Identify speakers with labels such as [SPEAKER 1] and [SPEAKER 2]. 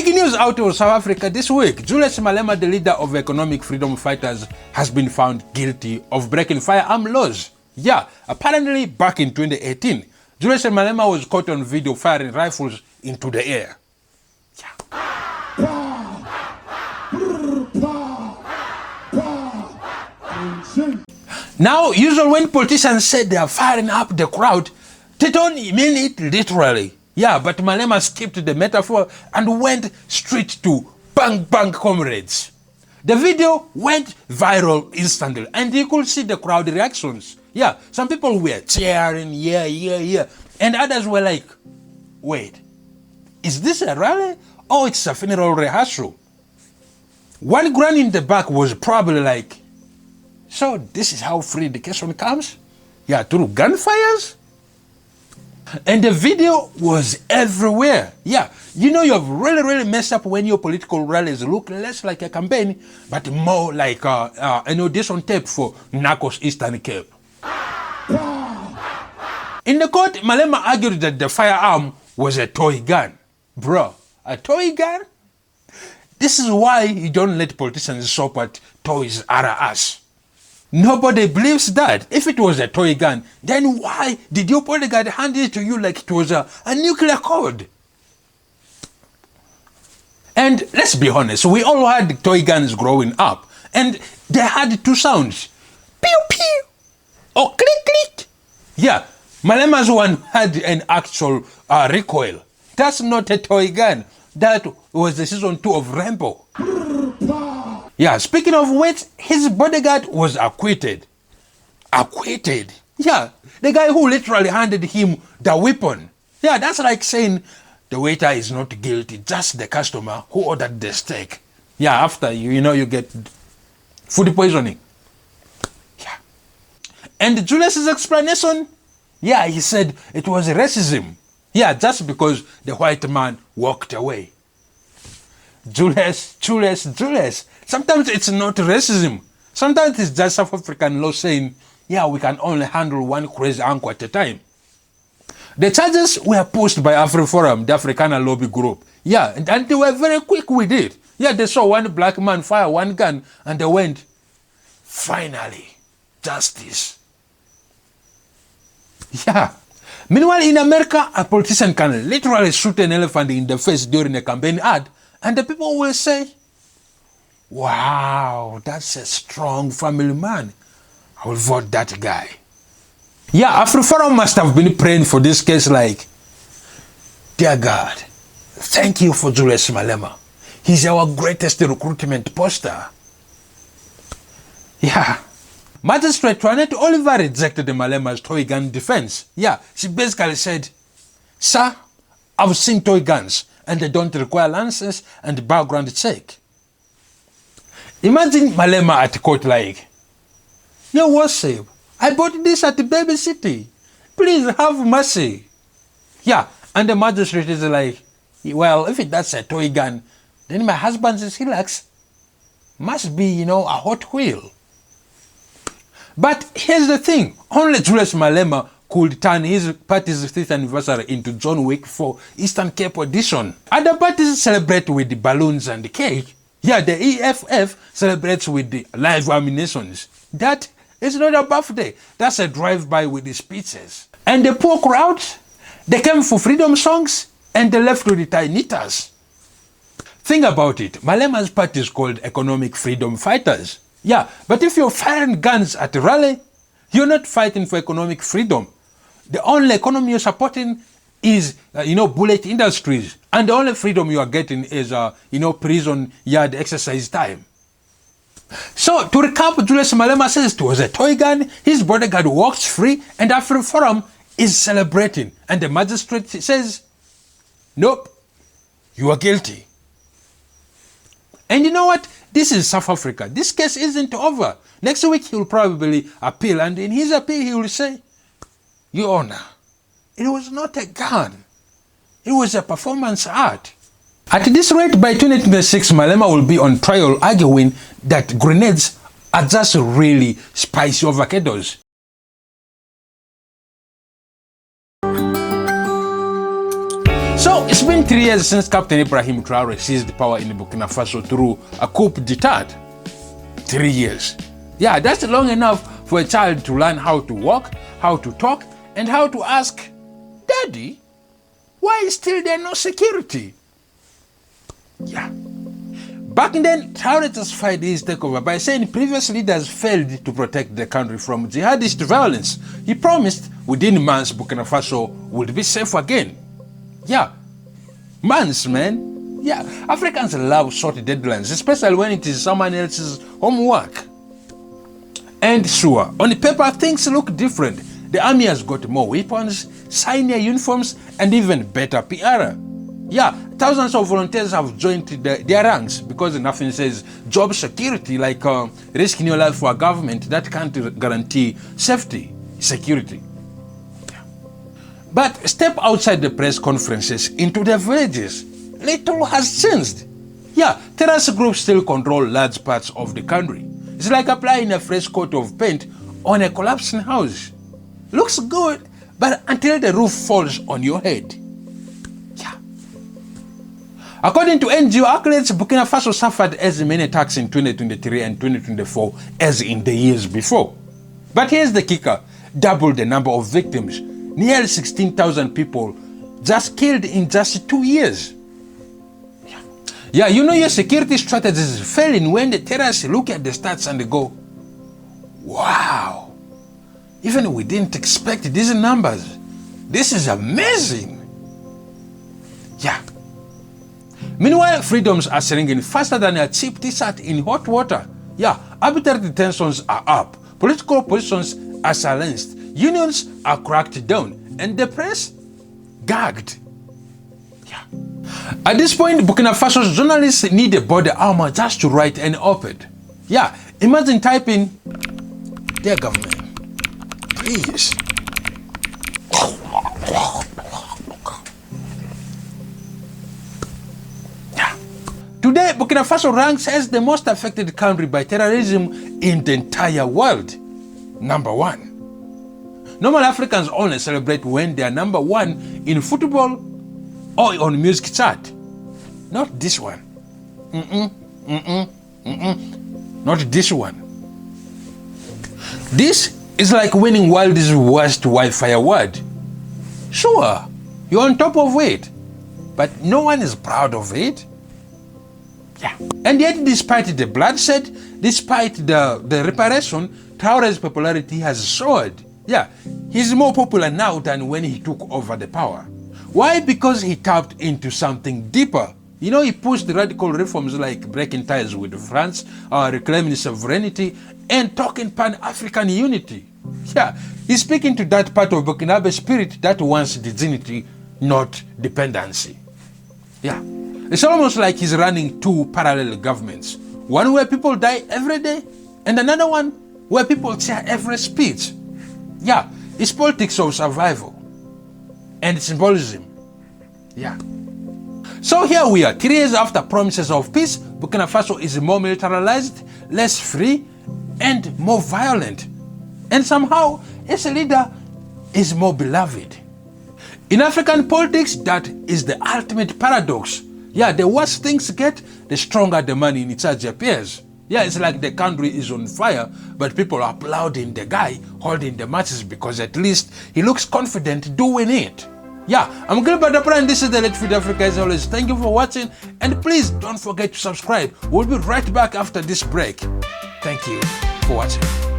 [SPEAKER 1] Big news out of South Africa this week. Julius Malema, the leader of economic freedom fighters, has been found guilty of breaking firearm laws. Yeah, apparently back in 2018, Julius Malema was caught on video firing rifles into the air. Now, usually when politicians say they are firing up the crowd, they don't mean it literally. Yeah, but Malema skipped the metaphor and went straight to bang bang comrades. The video went viral instantly and you could see the crowd reactions. Yeah, some people were cheering, yeah. And others were like, wait, is this a rally or it's a funeral rehearsal? One granny in the back was probably like, so this is how free education comes? Yeah, through gunfires? And the video was everywhere. Yeah, you know you've really messed up when your political rallies look less like a campaign, but more like an audition tape for Narcos Eastern Cape. In the court, Malema argued that the firearm was a toy gun. Bro, a toy gun? This is why you don't let politicians shop at Toys R Us. Nobody believes that. If it was a toy gun, then why did your bodyguard hand it to you like it was a nuclear code? And let's be honest, we all had toy guns growing up, and they had two sounds. Pew pew or click click. Yeah, Malema's one had an actual recoil. That's not a toy gun. That was the season 2 of Rambo. Yeah, speaking of which, his bodyguard was acquitted. Acquitted? Yeah, the guy who literally handed him the weapon. Yeah, that's like saying the waiter is not guilty, just the customer who ordered the steak. Yeah, after you get food poisoning. Yeah. And Julius's explanation? Yeah, he said it was racism. Yeah, just because the white man walked away. Julius. Sometimes it's not racism. Sometimes it's just South African law saying, yeah, we can only handle one crazy uncle at a time. The charges were pushed by Afriforum, the Africana lobby group. Yeah, and they were very quick with it. Yeah, they saw one black man fire one gun and they went, finally, justice. Yeah. Meanwhile, in America, a politician can literally shoot an elephant in the face during a campaign ad, and the people will say, wow, that's a strong family man. I will vote that guy. Yeah, Afriforum must have been praying for this case like, dear God, thank you for Julius Malema. He's our greatest recruitment poster. Yeah. Magistrate Oliver rejected Malema's toy gun defense. Yeah, she basically said, sir, I've seen toy guns and they don't require license and background check. Imagine Malema at court like, your worship, I bought this at the Baby City. Please have mercy. Yeah, and the magistrate is like, well, if that's a toy gun, then my husband's Hilux must be, a Hot Wheel. But here's the thing, only Julius Malema could turn his party's 5th anniversary into John Wick for Eastern Cape edition. Other parties celebrate with the balloons and the cake. Yeah, the EFF celebrates with the live ammunitions. That is not a birthday, that's a drive-by with the speeches. And the poor crowds, they came for freedom songs and they left with the tie knitters. Think about it, Malema's party is called Economic Freedom Fighters. Yeah, but if you're firing guns at a rally, you're not fighting for economic freedom. The only economy you're supporting is, bullet industries. And the only freedom you are getting is, prison yard exercise time. So, to recap, Julius Malema says it was a toy gun, his bodyguard walks free, and Afriforum is celebrating. And the magistrate says, nope, you are guilty. And you know what? This is South Africa. This case isn't over. Next week he will probably appeal, and in his appeal he will say, Your Honor, it was not a gun. It was a performance art. At this rate, by 2026, Malema will be on trial arguing that grenades are just really spicy avocados. So it's been 3 years since Captain Ibrahim Traore seized power in Burkina Faso through a coup d'etat. 3 years. Yeah, that's long enough for a child to learn how to walk, how to talk, and how to ask, Daddy, why is still there no security? Yeah. Back then, Traore justified his takeover by saying previous leaders failed to protect the country from jihadist violence. He promised within months Burkina Faso would be safe again. Yeah, months, man. Yeah, Africans love short deadlines, especially when it is someone else's homework. And sure, on the paper, things look different. The army has got more weapons, shinier uniforms, and even better PR. Yeah, thousands of volunteers have joined their ranks because nothing says job security like risking your life for a government that can't guarantee safety, security. Yeah. But step outside the press conferences into the villages. Little has changed. Yeah, terrorist groups still control large parts of the country. It's like applying a fresh coat of paint on a collapsing house. Looks good, but until the roof falls on your head. Yeah. According to NGO accolades, Burkina Faso suffered as many attacks in 2023 and 2024 as in the years before. But here's the kicker, double the number of victims. Nearly 16,000 people just killed in just 2 years. Yeah, you know your security strategy is failing when the terrorists look at the stats and they go, wow, even we didn't expect these numbers. This is amazing. Yeah. Meanwhile, freedoms are selling faster than a cheap t-shirt in hot water. Yeah, arbitrary tensions are up. Political positions are silenced. Unions are cracked down. And the press? Gagged. Yeah. At this point, Burkina Faso's journalists need a body armor just to write an op-ed. Yeah, imagine typing, dear government, please. Yeah. Today, Burkina Faso ranks as the most affected country by terrorism in the entire world. Number 1. Normal Africans only celebrate when they are number 1 in football or on music chart. Not this one. Not this one. This is like winning world's worst Wi-Fi award. Sure, you're on top of it, but no one is proud of it. Yeah. And yet, despite the bloodshed, despite the reparation, Traore's popularity has soared. Yeah, he's more popular now than when he took over the power. Why? Because he tapped into something deeper. You know, he pushed radical reforms like breaking ties with France, reclaiming sovereignty, and talking Pan-African unity. Yeah, he's speaking to that part of Burkinabe spirit that wants dignity, not dependency. Yeah, it's almost like he's running 2 parallel governments. One where people die every day, and another one where people cheer every speech. Yeah, it's politics of survival and symbolism. Yeah. So here we are, 3 years after promises of peace, Burkina Faso is more militarized, less free, and more violent. And somehow, its leader is more beloved. In African politics, that is the ultimate paradox. Yeah, the worse things get, the stronger the man in charge appears. Yeah, it's like the country is on fire, but people are applauding the guy holding the matches because at least he looks confident doing it. Yeah, I'm Gilbert Drapari and this is the Let's Feed Africa as always. Thank you for watching and please don't forget to subscribe. We'll be right back after this break. Thank you for watching.